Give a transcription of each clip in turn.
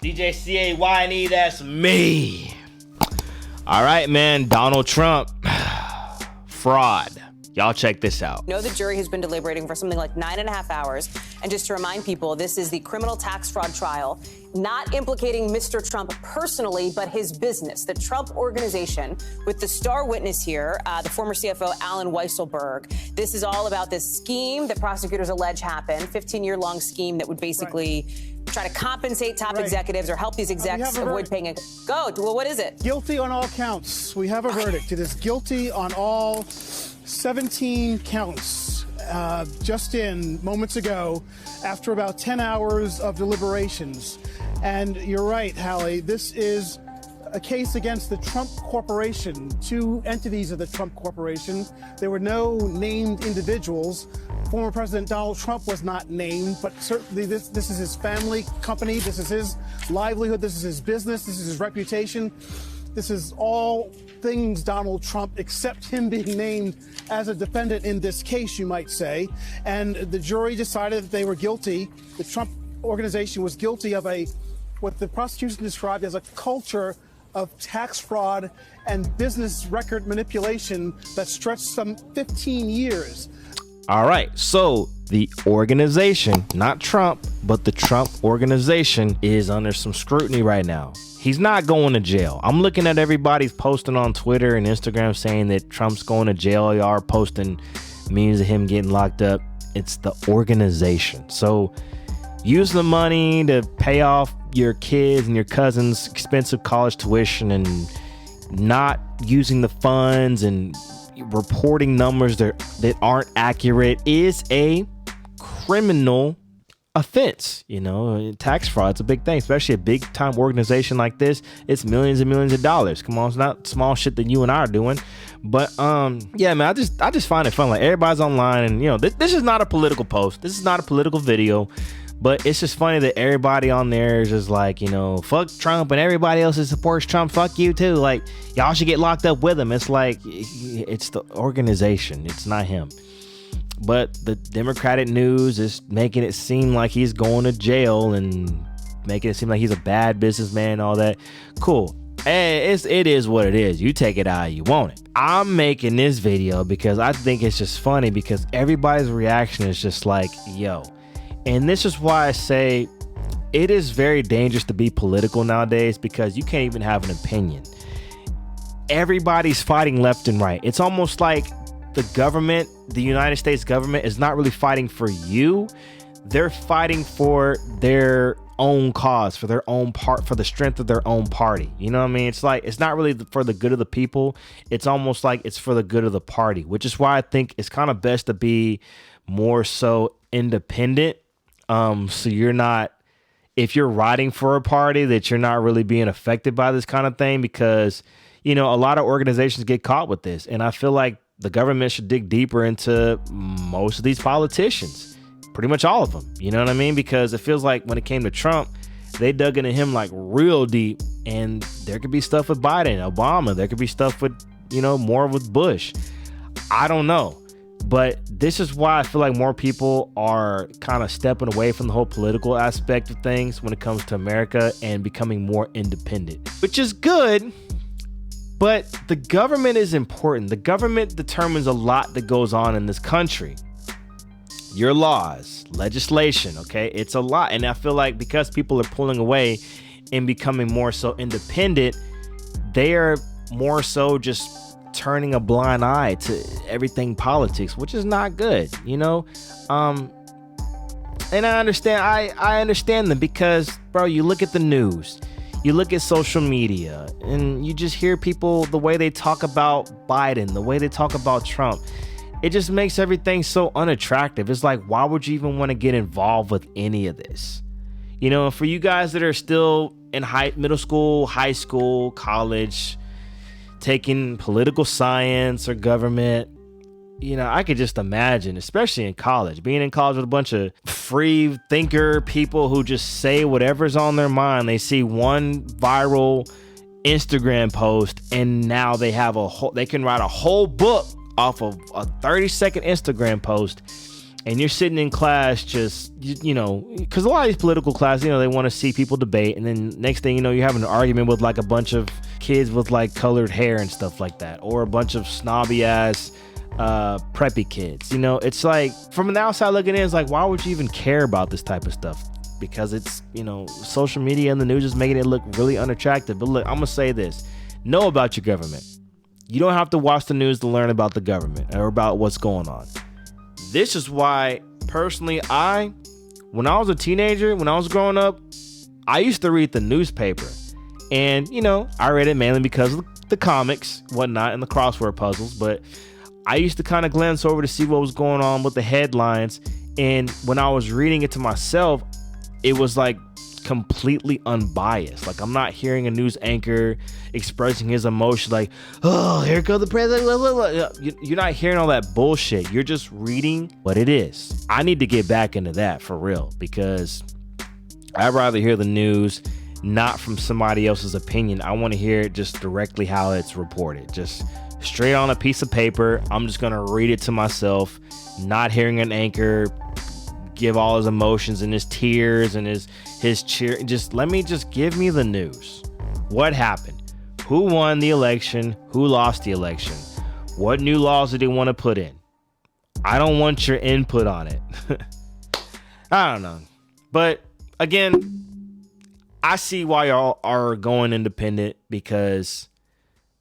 DJ CAYNE, that's me. All right, man. Donald Trump, fraud. Y'all check this out. The jury has been deliberating for something like 9.5 hours. And just to remind people, this is the criminal tax fraud trial, not implicating Mr. Trump personally, but his business, the Trump Organization, with the star witness here, the former CFO, Alan Weisselberg. This is all about this scheme that prosecutors allege happened, 15-year-long scheme that would basically try to compensate top executives or help these execs avoid paying a... Go. Well, what is it? Guilty on all counts. We have a verdict. It is guilty on all 17 counts. Just in moments ago, after about 10 hours of deliberations. And you're right, Hallie, this is a case against the Trump Corporation, two entities of the Trump Corporation. There were no named individuals. Former President Donald Trump was not named, but certainly this is his family company, this is his livelihood, this is his business, this is his reputation. This is all things Donald Trump, except him being named as a defendant in this case, you might say. And the jury decided that they were guilty. The Trump Organization was guilty of what the prosecution described as a culture of tax fraud and business record manipulation that stretched some 15 years. All right, so the organization, not Trump, but the Trump Organization is under some scrutiny right now. He's not going to jail. I'm looking at everybody's posting on Twitter and Instagram saying that Trump's going to jail. Y'all are posting memes of him getting locked up. It's the organization. So use the money to pay off your kids and your cousins' expensive college tuition and not using the funds and reporting numbers that aren't accurate is a criminal offense. Tax fraud's a big thing, especially a big time organization like this. It's millions and millions of dollars. Come on, it's not small shit that you and I are doing. But yeah, man, I just find it fun. Like, everybody's online, and this is not a political post. This is not a political video. But it's just funny that everybody on there is just like, fuck Trump, and everybody else that supports Trump, fuck you too. Like, y'all should get locked up with him. It's like, it's the organization. It's not him. But the Democratic news is making it seem like he's going to jail and making it seem like he's a bad businessman and all that. Cool. It is what it is. You take it how you want it. I'm making this video because I think it's just funny because everybody's reaction is just like, yo. And this is why I say it is very dangerous to be political nowadays because you can't even have an opinion. Everybody's fighting left and right. It's almost like the government, the United States government, is not really fighting for you. They're fighting for their own cause, for their own part, for the strength of their own party. You know what I mean? It's like, it's not really for the good of the people. It's almost like it's for the good of the party, which is why I think it's kind of best to be more so independent. So you're not, if you're riding for a party, that you're not really being affected by this kind of thing, because, a lot of organizations get caught with this. And I feel like the government should dig deeper into most of these politicians, pretty much all of them. You know what I mean? Because it feels like when it came to Trump, they dug into him like real deep, and there could be stuff with Biden, Obama. There could be stuff with, more with Bush. I don't know. But this is why I feel like more people are kind of stepping away from the whole political aspect of things when it comes to America and becoming more independent, which is good. But the government is important. The government determines a lot that goes on in this country. Your laws, legislation, okay? It's a lot. And I feel like because people are pulling away and becoming more so independent, they are more so just turning a blind eye to everything politics, which is not good, and I understand I understand them because, bro, you look at the news, you look at social media, and you just hear people, the way they talk about Biden, the way they talk about Trump, it just makes everything so unattractive. It's like, why would you even want to get involved with any of this? For you guys that are still in middle school, high school, college, taking political science or government, I could just imagine, especially in college, being in college with a bunch of free thinker people who just say whatever's on their mind. They see one viral Instagram post and now they can write a whole book off of a 30-second Instagram post, and you're sitting in class just, you know, because a lot of these political classes, you know, they want to see people debate, and then next thing you know, you're having an argument with like a bunch of kids with like colored hair and stuff like that, or a bunch of snobby ass preppy kids. You know, it's like, from the outside looking in, it's like, why would you even care about this type of stuff? Because it's, you know, social media and the news is making it look really unattractive. But look, I'm gonna say this: know about your government. You don't have to watch the news to learn about the government or about what's going on. This is why, personally, when I was a teenager, when I was growing up, I used to read the newspaper. And, you know, I read it mainly because of the comics, whatnot, and the crossword puzzles. But I used to kind of glance over to see what was going on with the headlines. And when I was reading it to myself, it was like completely unbiased. Like, I'm not hearing a news anchor expressing his emotion like, oh, here comes the president. You're not hearing all that bullshit. You're just reading what it is. I need to get back into that for real, because I'd rather hear the news not from somebody else's opinion. I want to hear it just directly how it's reported, just straight on a piece of paper. I'm just gonna read it to myself, not hearing an anchor give all his emotions and his tears and his cheer. Just give me the news. What happened? Who won the election? Who lost the election? What new laws did they want to put in? I don't want your input on it. I don't know. But again, I see why y'all are going independent, because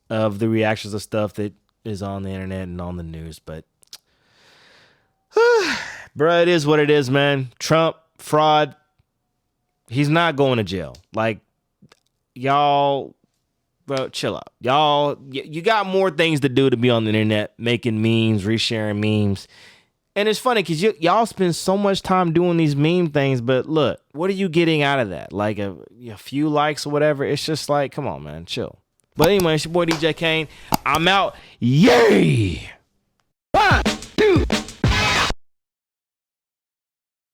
of the reactions of stuff that is on the internet and on the news. But bruh, it is what it is, man. Trump, fraud. He's not going to jail. Like, y'all, bro, chill out. Y'all, you got more things to do to be on the internet, making memes, resharing memes. And it's funny because y'all spend so much time doing these meme things, but look, what are you getting out of that? Like a few likes or whatever? It's just like, come on, man, chill. But anyway, it's your boy DJ Kane. I'm out. Yay!